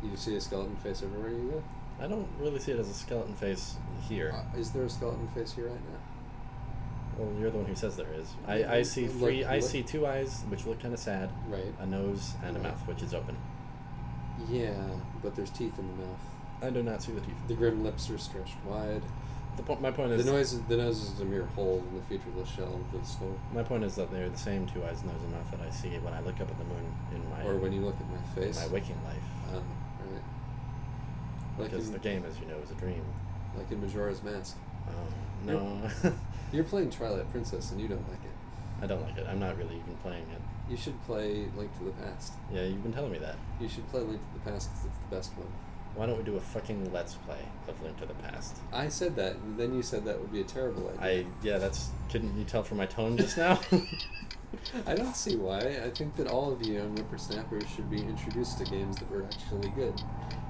You see a skeleton face everywhere you go? I don't really see it as a skeleton face here. Is there a skeleton face here right now? Well, you're the one who says there is. I see three. I see two eyes, which look kind of sad. Right. A nose and a mouth, which is open. Yeah, but there's teeth in the mouth. I do not see the teeth. The grim lips are stretched wide. My point is... The nose is a mere hole in the featureless shell of the skull. My point is that they're the same two eyes, nose, and mouth that I see when I look up at the moon in my... Or when you look at my face. My waking life. Right. Because the game, as you know, is a dream. Like in Majora's Mask. Oh, no. You're playing Twilight Princess and you don't like it. I don't like it. I'm not really even playing it. You should play Link to the Past. Yeah, you've been telling me that. You should play Link to the Past because it's the best one. Why don't we do a fucking Let's Play of Link to the Past? I said that, and then you said that would be a terrible idea. Couldn't you tell from my tone just now? I don't see why. I think that all of you young whippersnappers should be introduced to games that were actually good.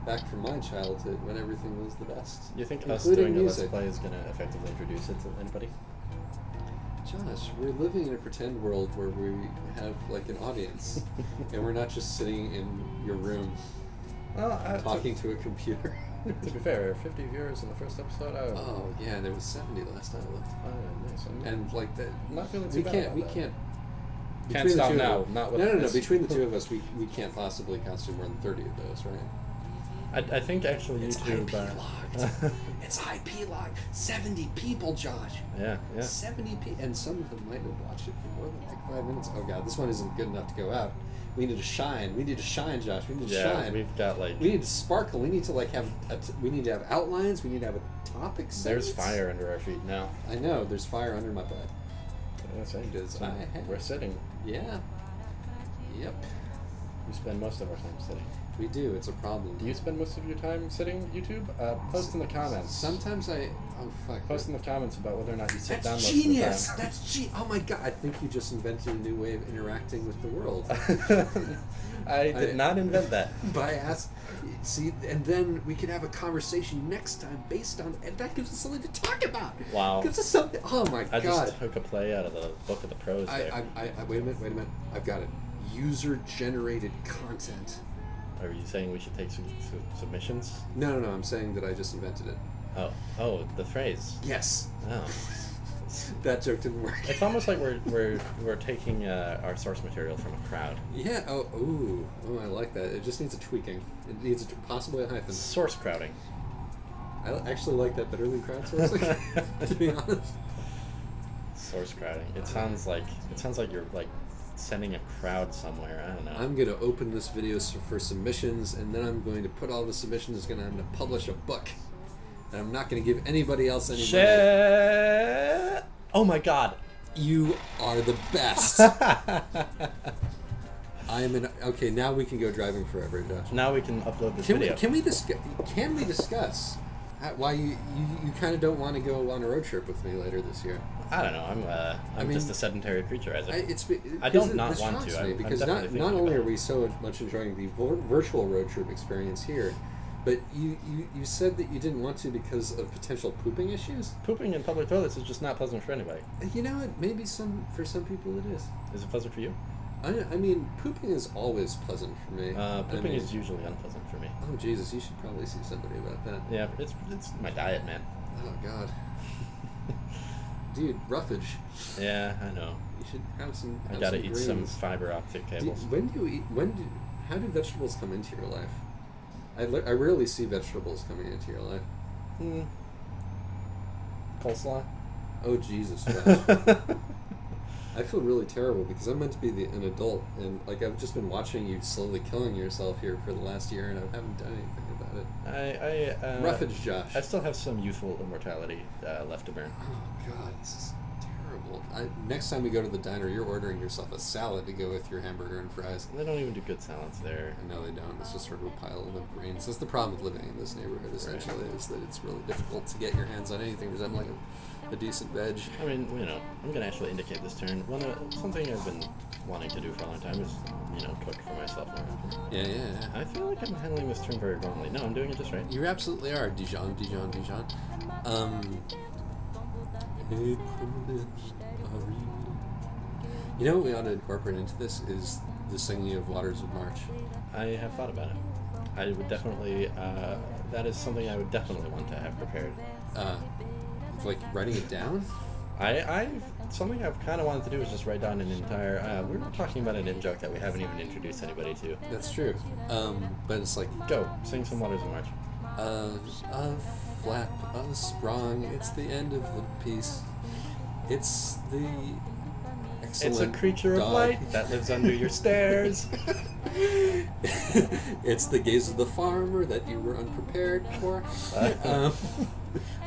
back from my childhood when everything was the best. You think us including doing a Let's music. Play is going to effectively introduce it to anybody? Josh, we're living in a pretend world where we have like an audience, and we're not just sitting in your room Well, talking to a computer. to be fair, 50 viewers in the first episode. Oh yeah, and there was 70 last time I looked. Nice. And like that, I'm not feeling too we bad can't. about We that. can't. Can't between the stop two of now. us- Not with No. this. Between the two of us, we can't possibly constitute more than 30 of those, right? I think actually It's YouTube. IP logged. It's IP logged. 70 people, Josh. Yeah. 70 people, and some of them might have watched it for more than like 5 minutes. Oh god, this one isn't good enough to go out. We need to shine. We need to shine, Josh. We need to shine. We've got like. We need to sparkle. We need to like have. We need to have outlines. We need to have a topic. There's segments. fire under our feet now. I know. There's fire under my butt. That's right. Because I have. We're sitting. Yeah. Yep. We spend most of our time sitting. We do. It's a problem. Do you spend most of your time sitting, YouTube? Post in the comments. Sometimes I. Oh fuck. Post in the comments about whether or not you sit down That's most genius. of the time. That's Oh my god. I think you just invented a new way of interacting with the world. I did not invent that. By see, and then we could have a conversation next time based on, and that gives us something to talk about. Wow. Gives us something. Oh my I god. just took a play out of the book of the pros there. I wait a minute. I've got it. User-generated content. Are you saying we should take some submissions? No. I'm saying that I just invented it. Oh, the phrase. Yes. Oh. That joke didn't work. It's almost like we're taking our source material from a crowd. Yeah. Oh, I like that. It just needs a tweaking. It needs possibly a hyphen. Source crowding. I actually like that better than crowdsourcing. To be honest. Source crowding. It sounds like you're like sending a crowd somewhere. I don't know. I'm gonna open this video for submissions, and then I'm going to put all the submissions. I'm gonna publish a book, and I'm not gonna give anybody else any money. Shit! Oh my god. You are the best. Okay, now we can go driving forever, Josh. Now we can upload this video. Can we discuss why you kind of don't want to go on a road trip with me later this year? I don't know. I'm just a sedentary creature, Isaac. I don't not want to. I'm Because definitely not thinking only about are we so much enjoying the virtual road trip experience here, but you said that you didn't want to because of potential pooping issues. Pooping in public toilets is just not pleasant for anybody. You know what? Maybe for some people it is. Is it pleasant for you? I mean, pooping is always pleasant for me. Pooping is usually unpleasant for me. Oh Jesus! You should probably see somebody about that. Yeah, it's my diet, man. Oh God. Dude, roughage. Yeah, I know. You should have some. I gotta eat some greens. fiber optic cables. How do vegetables come into your life? I rarely see vegetables coming into your life. Coleslaw. Oh Jesus, Josh. I feel really terrible because I'm meant to be an adult, and like I've just been watching you slowly killing yourself here for the last year, and I haven't done anything about it. Roughage, Josh. I still have some youthful immortality left to burn. Oh God, this is terrible. Next time we go to the diner, you're ordering yourself a salad to go with your hamburger and fries. They don't even do good salads there. No, they don't. It's just sort of a pile of grains. That's the problem with living in this neighborhood, essentially, is that it's really difficult to get your hands on anything resembling a decent veg. I mean, I'm going to actually indicate this turn. Something I've been wanting to do for a long time is, cook for myself more often. Yeah. I feel like I'm handling this turn very wrongly. No, I'm doing it just right. You absolutely are, Dijon. You know what we ought to incorporate into this is the singing of Waters of March. I have thought about it. I would definitely, that is something I would definitely want to have prepared. Like writing it down? Something I've kind of wanted to do is just write down an entire, we were talking about an in-joke that we haven't even introduced anybody to. That's true. But it's like... Go, sing some Waters of March. A flap, a sprung, it's the end of the piece. It's the excellent It's a creature dog. of light that lives under your stairs. It's the gaze of the farmer that you were unprepared for.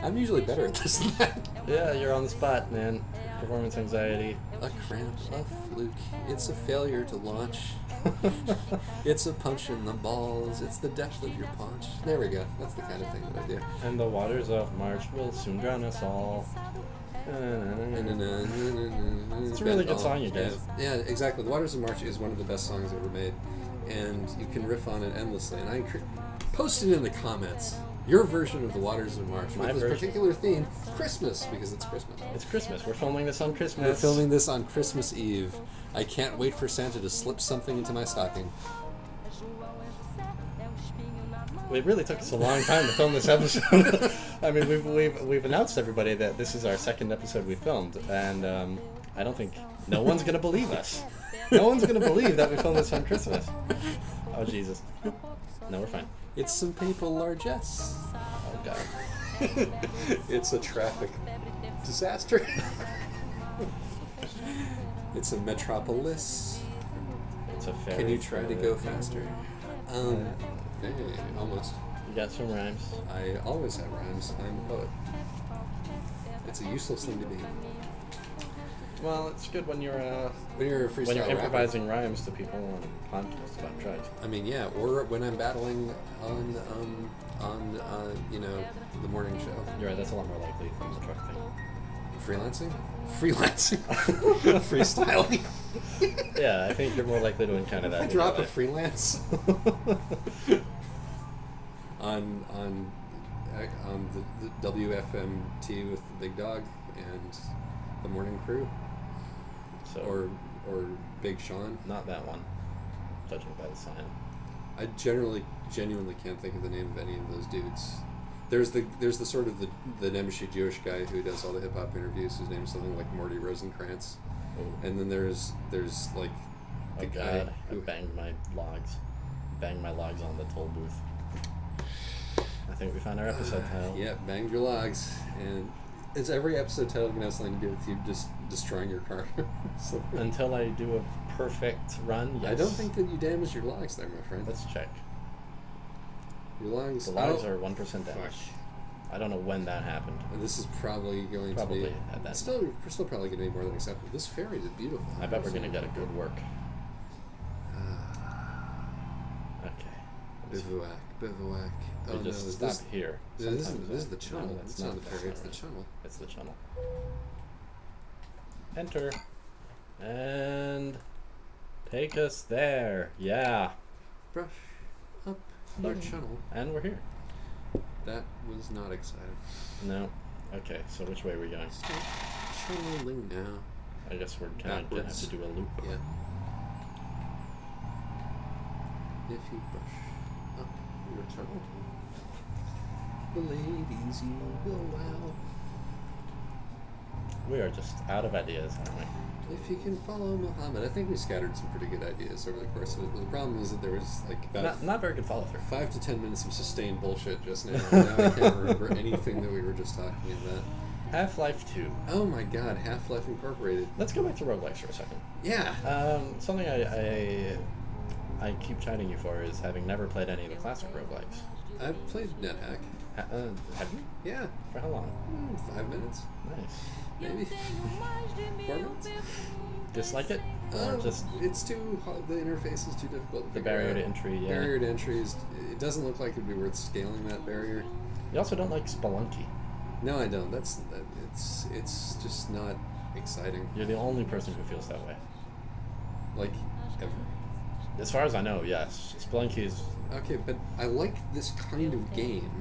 I'm usually better at this than that. Yeah, you're on the spot, man. Performance anxiety. A cramp, a fluke, it's a failure to launch. It's a punch in the balls, it's the depth of your paunch. There we go, that's the kind of thing that I do. And the waters of March will soon drown us all. It's a really good song, you guys. Yeah, exactly. The Waters of March is one of the best songs ever made, and you can riff on it endlessly. And Post it in the comments. Your version of the Waters of March. My With this version. particular theme, Christmas, because it's Christmas. It's Christmas. We're filming this on Christmas. We're filming this on Christmas Eve. I can't wait for Santa to slip something into my stocking. It really took us a long time to film this episode. I mean, we've announced everybody that this is our second episode we filmed, and I don't think no one's gonna believe us. No one's gonna believe that we filmed this on Christmas. Oh Jesus! No, we're fine. It's some papal largesse. Oh God. It's a traffic disaster. It's a metropolis. It's a ferry. Can you try to go faster? Hey, almost. You got some rhymes. I always have rhymes. I'm a poet. It's a useless thing to be. Well, it's good when you're a freestyle when you're rapper. improvising rhymes to people on podcasts about drugs. I mean, yeah, or when I'm battling on the morning show. You're right. That's a lot more likely than the drug thing. Freelancing, freestyling. Yeah, I think you're more likely to encounter that. I drop a freelance on the WFMT with the Big Dog and the Morning Crew, So or Big Sean. not that one, judging by the sign. I genuinely can't think of the name of any of those dudes. There's the sort of the Nemeshi Jewish guy who does all the hip hop interviews, whose name is something like Morty Rosenkrantz, and then there's like Oh the guy God! I who banged my logs on the toll booth. I think we found our episode title. yeah, banged your logs, and is every episode title gonna have something to do with you just destroying your car? So, Until I do a perfect run. Yes. I don't think that you damaged your logs there, my friend. Let's check. Your logs. The logs oh, are 1% damage. fuck. I don't know when that happened. And this is probably going Probably to be at that we're still probably going to be more than acceptable. This ferry is beautiful. I bet we're gonna get a good work. Okay. Bivouac. We Oh just no, stop this here. this is Sometimes the channel. No, that's It's not the ferry. It's the right. channel. It's the channel. Enter. And take us there. Yeah. Brush up your channel. And we're here. That was not exciting. No. Okay, so which way are we going? Start channeling now. I guess we're kind of gonna have Backwards. to do a loop. Yeah. If you brush up your channel, the ladies you will wow. We are just out of ideas, aren't we? If you can follow Muhammad, I think we scattered some pretty good ideas over the course of it. The problem is that there was like about Not very good follow through. 5 to 10 minutes of sustained bullshit just now. Now I can't remember anything that we were just talking about. Half-Life 2. Oh my god, Half-Life Incorporated. Let's go back to roguelikes for a second. Yeah. Something I keep chiding you for is having never played any of the classic roguelikes. I've played NetHack. Have you? Yeah. For how long? 5 minutes. Nice. Maybe. 4 minutes. Dislike it? Or just it's too hard. The interface is too difficult to the figure barrier out. to entry? Yeah. Barrier to entry is. It doesn't look like it'd be worth scaling that barrier. You also don't like Spelunky. No, I don't. It's just not exciting. You're the only person who feels that way. Like ever. As far as I know, yes. Spelunky is... Okay, but I like this kind of game.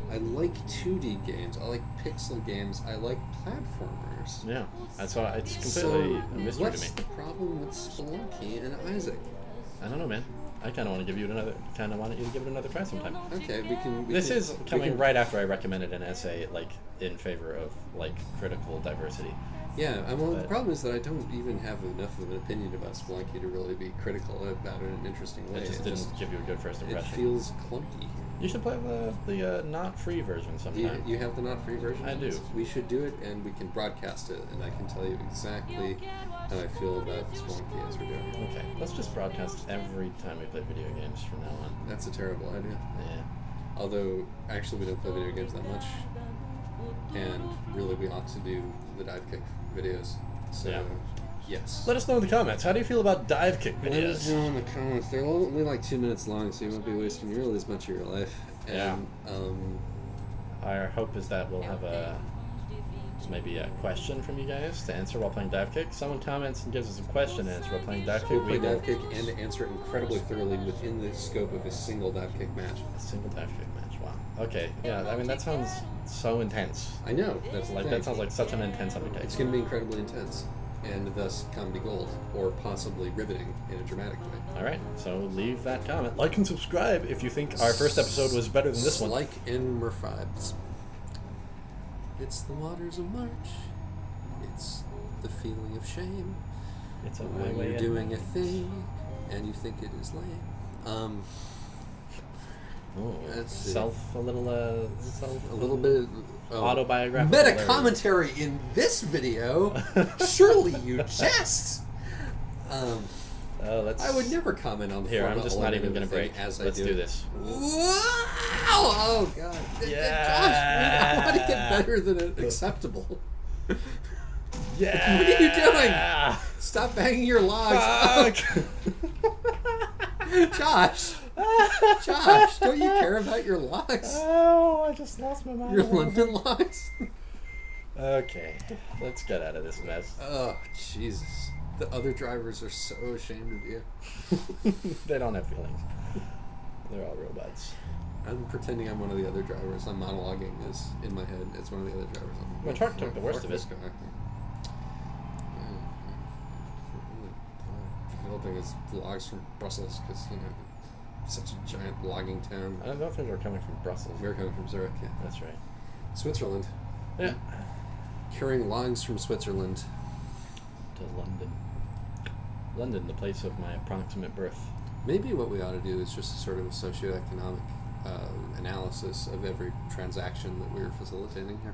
I like 2D games. I like pixel games. I like platformers. Yeah. And so it's completely a mystery what's to me. the problem with Spelunky and Isaac? I don't know, man. I kind of want to give you wanted you to give it another try sometime. Okay, This is coming right after I recommended an essay like in favor of like critical diversity. Yeah, well, the But- problem is that I don't even have enough of an opinion about Spelunky to really be critical about it in an interesting way. It just didn't give you a good first It impression. feels clunky. You should play the not free version sometime. You have the not free version? I do. We should do it, and we can broadcast it, and I can tell you exactly how I feel about Spelunky as we're doing it. Okay, let's just broadcast every time we play video games from now on. That's a terrible idea. Yeah. Although, actually, we don't play video games that much, and really, we ought to do the dive kick videos. So, Yeah. yes. Let us know in the comments. How do you feel about dive kick Let us videos? know in the comments. They're only like 2 minutes long, so you won't be wasting nearly as much of your life. Yeah. And, Our hope is that we'll have a maybe a question from you guys to answer while playing Dive Kick. Someone comments and gives us a question to answer while playing Dive Kick. We'll play Dive Kick and answer it incredibly thoroughly within the scope of a single Dive Kick match. A single Dive Kick match, wow. Okay, yeah, I mean, that sounds so intense. I know, that's like that sounds like such an intense undertaking. It's going to be incredibly intense, and thus comedy gold, or possibly riveting in a dramatic way. Alright, so leave that comment. Like and subscribe if you think our first episode was better than this one. Like and merfibes. It's the waters of March. It's the feeling of shame. It's a when you're doing a thing and you think it is lame. A little bit autobiographical. Meta commentary in this video. Surely you jest. I would never comment on the Here, I'm just not even going to break. Let's do this. Wow! Oh, God. Yeah! Gosh, I want to get better than acceptable. Yeah! What are you doing? Stop banging your logs. Josh! Josh, don't you care about your logs? Oh, I just lost my mind. Your London logs? Okay, let's get out of this mess. Oh, Jesus. The other drivers are so ashamed of you. They don't have feelings. They're all robots. I'm pretending I'm one of the other drivers. I'm monologuing this in my head. It's one of the other drivers. My truck took the worst of it. Developing his vlogs from Brussels because, you know, such a giant vlogging town. I don't think we're coming from Brussels. We're coming from Zurich, yeah. That's right. Switzerland. Yeah. Carrying logs from Switzerland to London. London, the place of my approximate birth. Maybe what we ought to do is just a sort of a socioeconomic analysis of every transaction that we're facilitating here.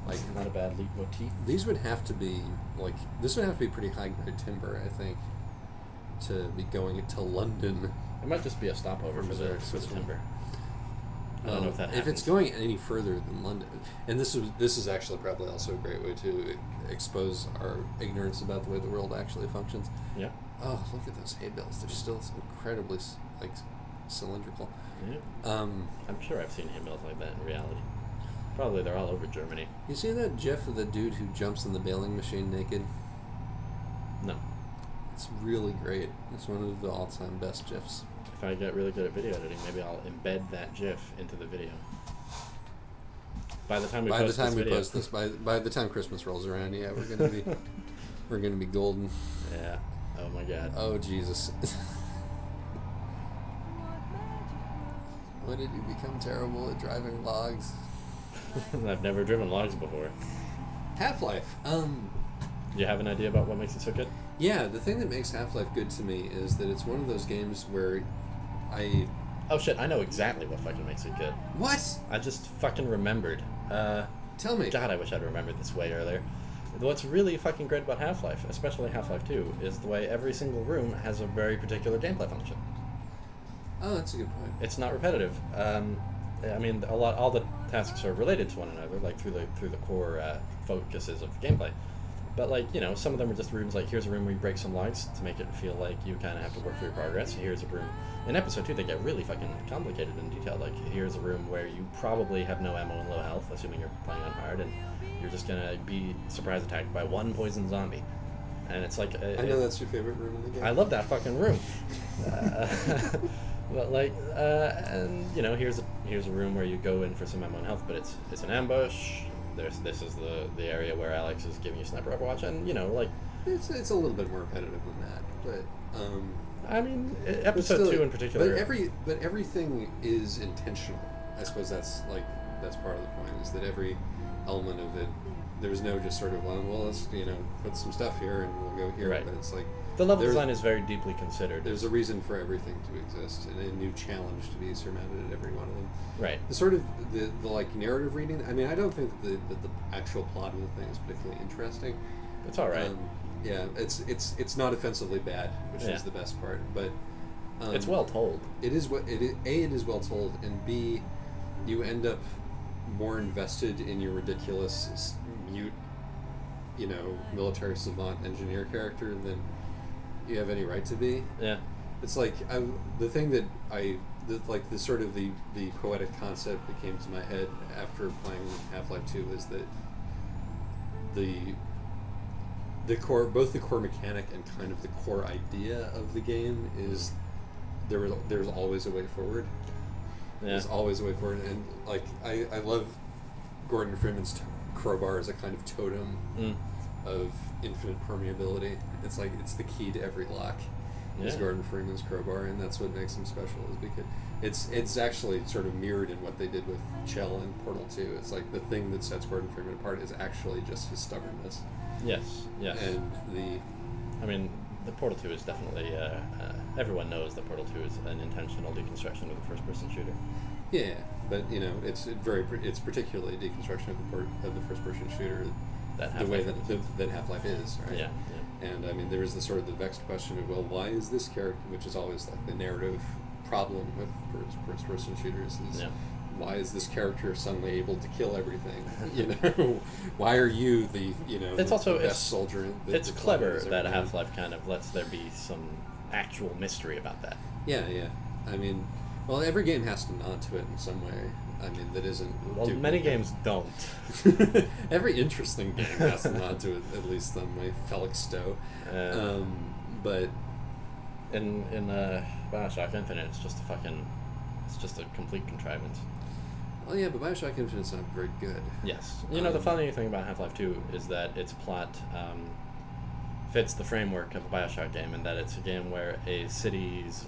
Like, not a bad leitmotif. These would have to be, this would have to be pretty high-grade timber, I think, to be going to London. It might just be a stopover for the timber. I don't know if that happens. If it's going any further than London, and this is actually probably also a great way to expose our ignorance about the way the world actually functions. Yeah. Oh, look at those hay bales. They're still incredibly, cylindrical. Yeah. I'm sure I've seen hay bales like that in reality. Probably they're all over Germany. You see that gif of the dude who jumps in the baling machine naked? No. It's really great. It's one of the all-time best gifs. If I get really good at video editing, maybe I'll embed that GIF into the video. By the time we post this, by the time Christmas rolls around, yeah, we're gonna be golden. Yeah. Oh my God. Oh Jesus. When did you become terrible at driving logs? I've never driven logs before. Half-Life. Do you have an idea about what makes it so good? Yeah, the thing that makes Half-Life good to me is that it's one of those games where Oh shit, I know exactly what fucking makes it good. What? I just fucking remembered. Tell me. God, I wish I'd remembered this way earlier. What's really fucking great about Half-Life, especially Half-Life 2, is the way every single room has a very particular gameplay function. Oh, that's a good point. It's not repetitive. I mean, all the tasks are related to one another, like through the core focuses of gameplay. But, some of them are just rooms, here's a room where you break some logs to make it feel like you kind of have to work through your progress. Here's a room... In Episode 2, they get really fucking complicated and detailed. Here's a room where you probably have no ammo and low health, assuming you're playing on hard, and you're just gonna be surprise attacked by one poison zombie. And it's like... I know that's your favorite room in the game. I love that fucking room. But, here's a room where you go in for some ammo and health, but it's an ambush. This is the area where Alex is giving you sniper overwatch, and it's a little bit more repetitive than that, but I mean, episode 2 in particular. But everything is intentional. I suppose that's part of the point, is that every element of it, there's no just sort of let's put some stuff here and we'll go here. Right. But it's the level design is very deeply considered. There's a reason for everything to exist and a new challenge to be surmounted at every one of them. Right. The sort of the narrative reading. I mean, I don't think that the actual plot of the thing is particularly interesting. It's all right. Yeah, it's not offensively bad, which is the best part. But it's well told. It is it is well told, and B, you end up more invested in your ridiculous mute, military savant engineer character than you have any right to be. Yeah. It's the thing that the sort of the poetic concept that came to my head after playing Half-Life 2 is that both the core mechanic and kind of the core idea of the game is there's always a way forward. Yeah. There's always a way forward, and like I love Gordon Freeman's crowbar as a kind of totem of infinite permeability. It's like it's the key to every lock. Is Gordon Freeman's crowbar, and that's what makes him special. Is because it's actually sort of mirrored in what they did with Chell in Portal 2. It's like the thing that sets Gordon Freeman apart is actually just his stubbornness. Yes. And the Portal 2 is definitely everyone knows that Portal 2 is an intentional deconstruction of the first-person shooter. Yeah, but it's particularly a deconstruction of the first-person shooter the way that Half-Life is, right? Yeah. And I mean, there is the sort of the vexed question of, well, why is this character, which is always like the narrative problem with first-person shooters, is why is this character suddenly able to kill everything? Why are you the it's also the best soldier? It's clever that Half-Life kind of lets there be some actual mystery about that. Yeah. I mean, well, every game has to nod to it in some way. I mean, that isn't... Well, many games don't. Every interesting game has to nod to it, at least on my Felix Stowe. But... In Bioshock Infinite, it's just a complete contrivance. Well, yeah, but Bioshock Infinite's not very good. Yes. The funny thing about Half-Life 2 is that its plot fits the framework of a Bioshock game, in that it's a game where a city's,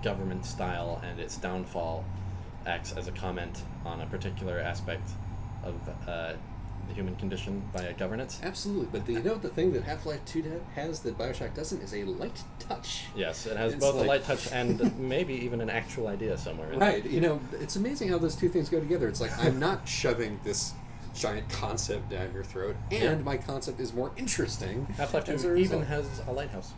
government style and its downfall acts as a comment on a particular aspect of the human condition via governance. Absolutely, but the thing that Half-Life 2 has that Bioshock doesn't is a light touch. Yes, it has both a light touch and maybe even an actual idea somewhere. Right, it's amazing how those two things go together. It's like, I'm not shoving this giant concept down your throat, and my concept is more interesting. Half-Life 2 even has a lighthouse.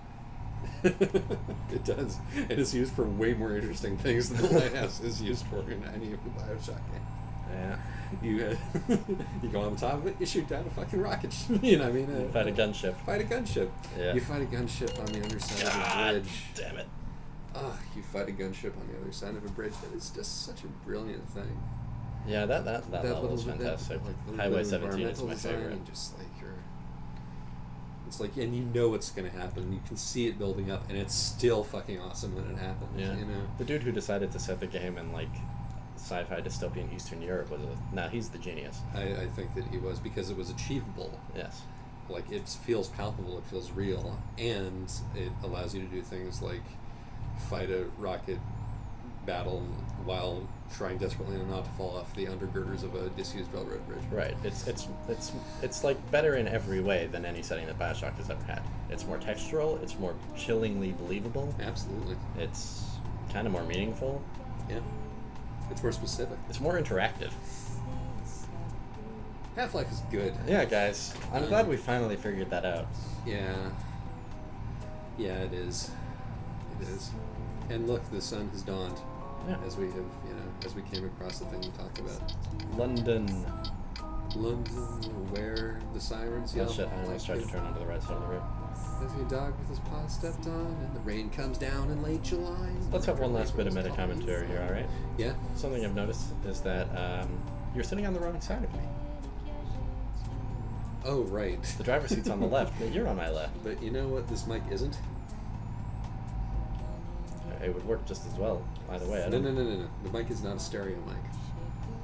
It does. It is used for way more interesting things than the lighthouse is used for in any of the Bioshock games. Yeah. You go on the top of it, you shoot down a fucking rocket. Fight a gunship. Yeah. You fight a gunship on the other side of a bridge. Damn it. You fight a gunship on the other side of a bridge. That is just such a brilliant thing. Yeah, that level is fantastic. Highway 17 is my favorite. And just like it's like, and you know what's going to happen. You can see it building up, and it's still fucking awesome when it happens. Yeah. The dude who decided to set the game in sci-fi dystopian Eastern Europe he's the genius. I think that he was, because it was achievable. Yes. Like, it feels palpable, it feels real, and it allows you to do things like fight a rocket battle while trying desperately not to fall off the undergirders of a disused railroad bridge. Right. It's like better in every way than any setting that Bioshock has ever had. It's more textural. It's more chillingly believable. Absolutely. It's kind of more meaningful. Yeah. It's more specific. It's more interactive. Half-Life is good. Yeah, guys. I'm glad we finally figured that out. Yeah. Yeah, it is. It is. And look, the sun has dawned. Yeah. As we have, as we came across the thing we talked about. London, where the sirens yell. Oh shit, I almost tried to turn onto the right side of the road. There's a dog with his paw stepped on, and the rain comes down in late July. Let's have one last bit of meta-commentary here, alright? Yeah? Something I've noticed is that you're sitting on the wrong side of me. Oh, right. The driver's seat's on the left, but you're on my left. But you know what this mic isn't? It would work just as well, either way. No. The mic is not a stereo mic.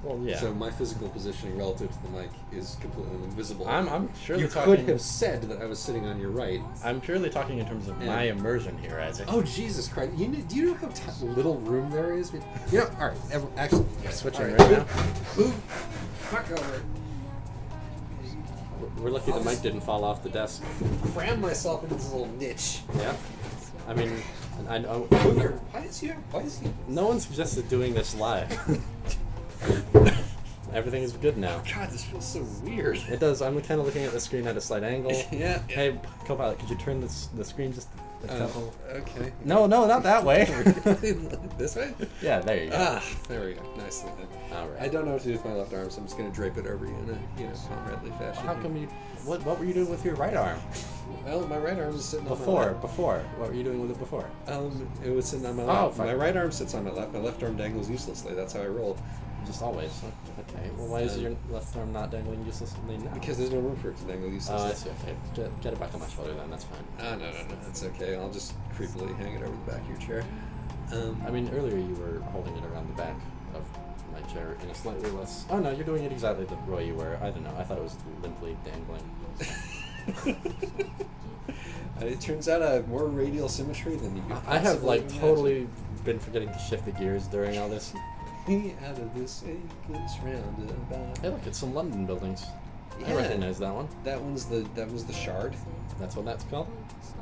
Well, yeah. So my physical positioning relative to the mic is completely invisible. I'm surely you talking... You could have said that I was sitting on your right. I'm purely talking in terms of my immersion here, Isaac. Oh, Jesus Christ. Do you know how little room there is? Alright, actually... Switching right now? Move. Fuck over. We're lucky the mic didn't fall off the desk. Cram myself into this little niche. Yeah. I mean... I know. Why is he? No one suggested doing this live. Everything is good now. God, this feels so weird. It does. I'm kind of looking at the screen at a slight angle. Yeah. Hey, Copilot, could you turn the screen just a couple? Okay. No, not that way. This way? Yeah, there you go. There we go. Nicely done. All right. I don't know what to do with my left arm, so I'm just going to drape it over you in a comradely fashion. How come you... What were you doing with your right arm? Well, my right arm is sitting on my left. Before. What were you doing with it before? It was sitting on my left. My right arm sits on my left. My left arm dangles uselessly. That's how I roll. Just always. Okay. Well, why is your left arm not dangling uselessly now? Because there's no room for it to dangle uselessly. Oh, I see. Okay. Get it back on my shoulder then. That's fine. No. That's okay. I'll just creepily hang it over the back of your chair. I mean, earlier you were holding it around the back of my chair in a slightly less... Oh, no, you're doing it exactly the way you were. I don't know. I thought it was limply dangling. It turns out I have more radial symmetry than you could possibly I have, like, imagine. totally been forgetting to shift the gears during all this. Out of this ageless roundabout. Hey, look, it's some London buildings. I Yeah. recognize that one. That was the Shard. That's what that's called?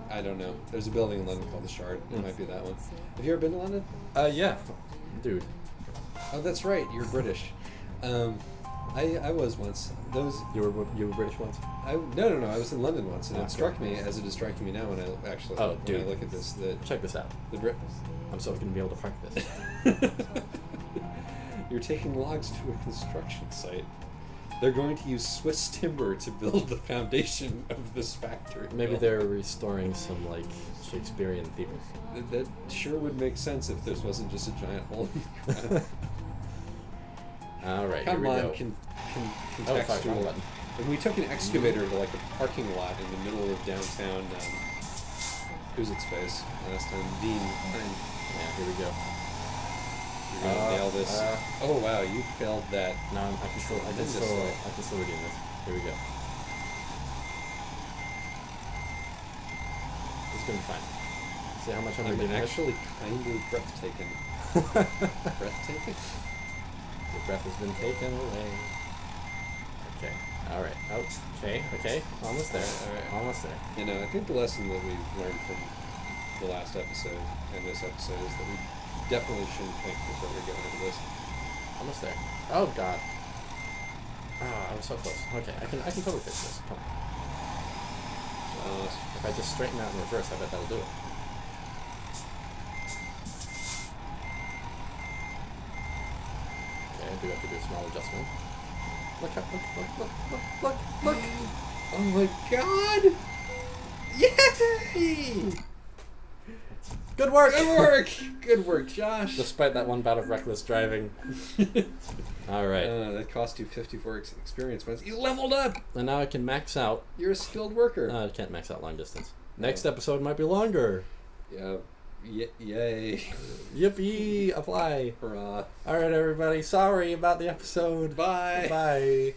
I don't know. There's a building in London called the Shard. It might be that one. Have you ever been to London? Yeah. Dude. Oh, that's right. You're British. I was once. You were British once? No. I was in London once, and Okay. it struck me as it is striking me now when I actually Oh, when dude. I look at this. Check this out. The Brit. I'm so going to be able to park this. You're taking logs to a construction site. They're going to use Swiss timber to build the foundation of this factory. Maybe they're restoring some, like, Shakespearean theme. That sure would make sense if this wasn't just a giant hole in the ground. All right, Come here we on, go. Oh, fuck, wrong contextual. button. And we took an excavator to like a parking lot in the middle of downtown. Who's its face? Last time, Dean. Yeah, here we go. You're gonna nail this. Oh wow, you failed that. No, I can still redeem this. Here we go. This is gonna be fine. See how much I'm I'm redeeming this? actually kind of breathtaking. Breathtaking? Your breath has been taken away. Okay. All right. Okay. Almost there. All right. Almost there. You know, I think the lesson that we've learned from the last episode and this episode is that we definitely shouldn't think before we go into this. Almost there. Oh God. Ah, I was so close. Okay, I can totally fix this. Come on. If I just straighten out in reverse, I bet that'll do it. Okay, I do have to do a small adjustment. Look! Oh my god! Yay! Good work! Good work, Josh! Despite that one bout of reckless driving. Alright. That cost you 54 experience points. You leveled up! And now I can max out. You're a skilled worker. I can't max out long distance. Next episode might be longer. Yeah. Yay. Yippee! Apply. Hurrah. Alright, everybody. Sorry about the episode. Bye. Bye.